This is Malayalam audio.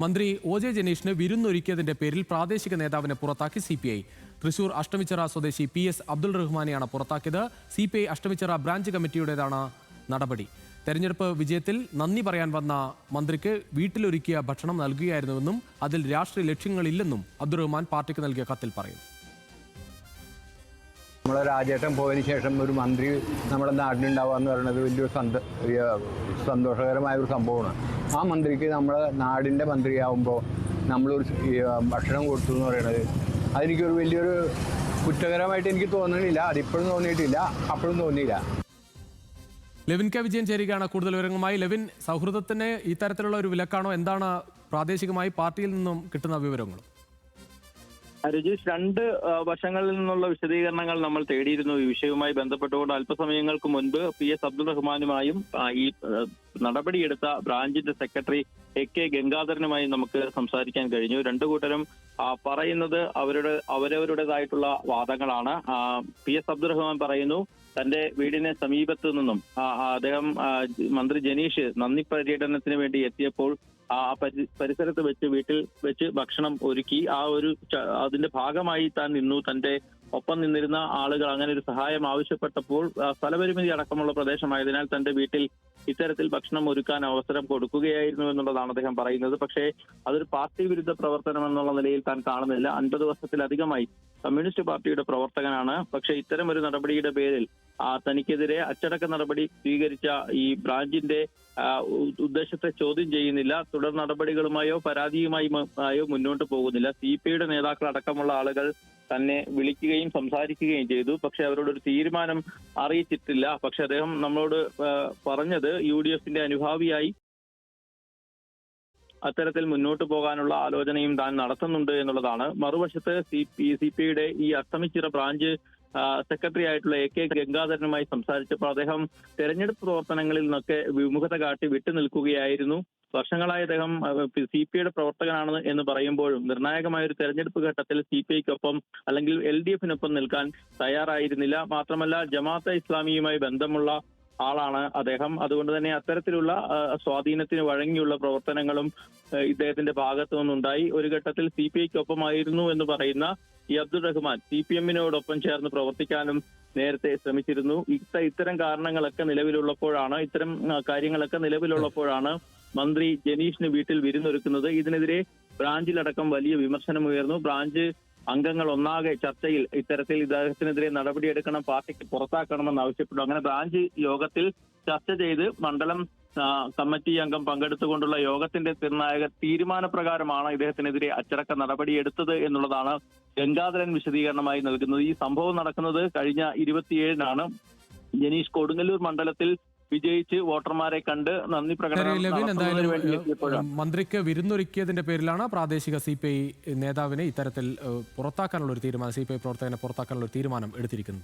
മന്ത്രി ഒ ജെ ജനീഷിന് വിരുന്നൊരുക്കിയതിന്റെ പേരിൽ പ്രാദേശിക നേതാവിനെ പുറത്താക്കി CPI. തൃശൂർ അഷ്ടമിച്ചിറ സ്വദേശി PS അബ്ദുൾ റഹ്മാനെയാണ് പുറത്താക്കിയത്. CPI അഷ്ടമിച്ചിറ ബ്രാഞ്ച് കമ്മിറ്റിയുടേതാണ് നടപടി. തെരഞ്ഞെടുപ്പ് വിജയത്തിൽ നന്ദി പറയാൻ വന്ന മന്ത്രിക്ക് വീട്ടിലൊരുക്കിയ ഭക്ഷണം നൽകുകയായിരുന്നുവെന്നും അതിൽ രാഷ്ട്രീയ ലക്ഷ്യങ്ങളില്ലെന്നും അബ്ദുൾ റഹ്മാൻ പാർട്ടിക്ക് നൽകിയ കത്തിൽ പറയുന്നു. നമ്മളെ രാജേട്ടൻ പോയതിന് ശേഷം ഒരു മന്ത്രി നമ്മുടെ നാടിനുണ്ടാവുക എന്ന് പറയുന്നത് വലിയൊരു സന്തോഷകരമായ ഒരു സംഭവമാണ്. ആ മന്ത്രിക്ക് നമ്മുടെ നാടിൻ്റെ മന്ത്രിയാവുമ്പോൾ നമ്മളൊരു ഭക്ഷണം കൊടുത്തു എന്ന് പറയുന്നത് അതെനിക്കൊരു വലിയൊരു കുറ്റകരമായിട്ട് എനിക്ക് തോന്നുന്നില്ല. അതിപ്പോഴും തോന്നിയിട്ടില്ല, അപ്പോഴും തോന്നിയില്ല. ലെവിൻ കെ വിജയൻ ചേരുകയാണ് കൂടുതൽ വിവരങ്ങളുമായി. ലെവിൻ, സൗഹൃദത്തിന് ഈ തരത്തിലുള്ള ഒരു വിലക്കാണോ? എന്താണ് പ്രാദേശികമായി പാർട്ടിയിൽ നിന്നും കിട്ടുന്ന വിവരങ്ങൾ? രജീഷ്, രണ്ട് വശങ്ങളിൽ നിന്നുള്ള വിശദീകരണങ്ങൾ നമ്മൾ തേടിയിരുന്നു ഈ വിഷയവുമായി ബന്ധപ്പെട്ടുകൊണ്ട്. അല്പസമയങ്ങൾക്ക് മുൻപ് PS അബ്ദുൾ റഹ്മാനുമായും ഈ നടപടിയെടുത്ത ബ്രാഞ്ചിന്റെ സെക്രട്ടറി AK ഗംഗാധരനുമായി നമുക്ക് സംസാരിക്കാൻ കഴിഞ്ഞു. രണ്ടു കൂട്ടരും പറയുന്നത് അവരവരുടേതായിട്ടുള്ള വാദങ്ങളാണ്. PS അബ്ദുൾ റഹ്മാൻ പറയുന്നു തന്റെ വീടിന് സമീപത്തു നിന്നും അദ്ദേഹം മന്ത്രി ജനീഷ് നന്ദി പര്യടനത്തിന് വേണ്ടി എത്തിയപ്പോൾ പരിസരത്ത് വെച്ച് വീട്ടിൽ വെച്ച് ഭക്ഷണം ഒരുക്കി. അതിന്റെ ഭാഗമായി താൻ നിന്നു. തന്റെ ഒപ്പം നിന്നിരുന്ന ആളുകൾ അങ്ങനെ ഒരു സഹായം ആവശ്യപ്പെട്ടപ്പോൾ സ്ഥലപരിമിതി അടക്കമുള്ള പ്രദേശമായതിനാൽ തന്റെ വീട്ടിൽ ഇത്തരത്തിൽ ഭക്ഷണം ഒരുക്കാൻ അവസരം കൊടുക്കുകയായിരുന്നു എന്നുള്ളതാണ് അദ്ദേഹം പറയുന്നത്. പക്ഷേ അതൊരു പാർട്ടി വിരുദ്ധ പ്രവർത്തനം എന്നുള്ള നിലയിൽ താൻ കാണുന്നില്ല. 50 വർഷത്തിലധികമായി കമ്മ്യൂണിസ്റ്റ് പാർട്ടിയുടെ പ്രവർത്തകനാണ്. പക്ഷേ ഇത്തരം ഒരു നടപടിയുടെ പേരിൽ തനിക്കെതിരെ അച്ചടക്ക നടപടി സ്വീകരിച്ച ഈ ബ്രാഞ്ചിന്റെ ഉദ്ദേശത്തെ ചോദ്യം ചെയ്യുന്നില്ല. തുടർ നടപടികളുമായോ പരാതിയുമായോ മുന്നോട്ട് പോകുന്നില്ല. CPIയുടെ നേതാക്കൾ അടക്കമുള്ള ആളുകൾ തന്നെ വിളിക്കുകയും സംസാരിക്കുകയും ചെയ്തു. പക്ഷെ അവരോടൊരു തീരുമാനം അറിയിച്ചിട്ടില്ല. പക്ഷെ അദ്ദേഹം നമ്മളോട് പറഞ്ഞത് UDFന്റെ അനുഭാവിയായി അത്തരത്തിൽ മുന്നോട്ട് പോകാനുള്ള ആലോചനയും താൻ നടത്തുന്നുണ്ട് എന്നുള്ളതാണ്. മറുവശത്ത് CPIയുടെ ഈ അഷ്ടമിച്ചിറ ബ്രാഞ്ച് സെക്രട്ടറി ആയിട്ടുള്ള AK ഗംഗാധരനുമായി സംസാരിച്ചപ്പോൾ അദ്ദേഹം തെരഞ്ഞെടുപ്പ് പ്രവർത്തനങ്ങളിൽ നിന്നൊക്കെ വിമുഖത കാട്ടി വിട്ടുനിൽക്കുകയായിരുന്നു. വർഷങ്ങളായി അദ്ദേഹം CPIയുടെ പ്രവർത്തകനാണ് എന്ന് പറയുമ്പോഴും നിർണായകമായ ഒരു തെരഞ്ഞെടുപ്പ് ഘട്ടത്തിൽ CPIക്കൊപ്പം അല്ലെങ്കിൽ LDFനൊപ്പം നിൽക്കാൻ തയ്യാറായിരുന്നില്ല. മാത്രമല്ല ജമാഅത്തെ ഇസ്ലാമിയുമായി ബന്ധമുള്ള ആളാണ് അദ്ദേഹം. അതുകൊണ്ട് തന്നെ അത്തരത്തിലുള്ള സ്വാധീനത്തിന് വഴങ്ങിയുള്ള പ്രവർത്തനങ്ങളും ഇദ്ദേഹത്തിന്റെ ഭാഗത്തു നിന്നുണ്ടായി. ഒരു ഘട്ടത്തിൽ CPIക്കൊപ്പമായിരുന്നു എന്ന് പറയുന്ന ഈ അബ്ദുൾ റഹ്മാൻ CPMനോടൊപ്പം ചേർന്ന് പ്രവർത്തിക്കാനും നേരത്തെ ശ്രമിച്ചിരുന്നു. ഇത്തരം കാര്യങ്ങളൊക്കെ നിലവിലുള്ളപ്പോഴാണ് മന്ത്രി ജനീഷിന് വീട്ടിൽ വിരുന്നൊരുക്കുന്നത്. ഇതിനെതിരെ ബ്രാഞ്ചിലടക്കം വലിയ വിമർശനമുയർന്നു. ബ്രാഞ്ച് അംഗങ്ങൾ ഒന്നാകെ ചർച്ചയിൽ ഇത്തരത്തിൽ ഇദ്ദേഹത്തിനെതിരെ നടപടിയെടുക്കണം, പാർട്ടിക്ക് പുറത്താക്കണമെന്ന് ആവശ്യപ്പെട്ടു. അങ്ങനെ ബ്രാഞ്ച് യോഗത്തിൽ ചർച്ച ചെയ്ത് മണ്ഡലം കമ്മിറ്റി അംഗം പങ്കെടുത്തുകൊണ്ടുള്ള യോഗത്തിന്റെ നിർണായക തീരുമാനപ്രകാരമാണ് ഇദ്ദേഹത്തിനെതിരെ അച്ചടക്ക നടപടിയെടുത്തത് എന്നുള്ളതാണ് ഗംഗാധരൻ വിശദീകരണമായി നൽകുന്നത്. ഈ സംഭവം നടക്കുന്നത് കഴിഞ്ഞ 27-നാണ്. ജനീഷ് കൊടുങ്ങല്ലൂർ മണ്ഡലത്തിൽ വിജയിച്ച് വോട്ടർമാരെ കണ്ട് നന്ദി പ്രകടനം മന്ത്രിക്ക് വിരുന്നൊരുക്കിയതിന്റെ പേരിലാണ് പ്രാദേശിക CPI നേതാവിനെ ഇത്തരത്തിൽ പുറത്താക്കാനുള്ള ഒരു തീരുമാനം, CPI പ്രവർത്തകനെ പുറത്താക്കാനുള്ള ഒരു തീരുമാനം എടുത്തിരിക്കുന്നത്.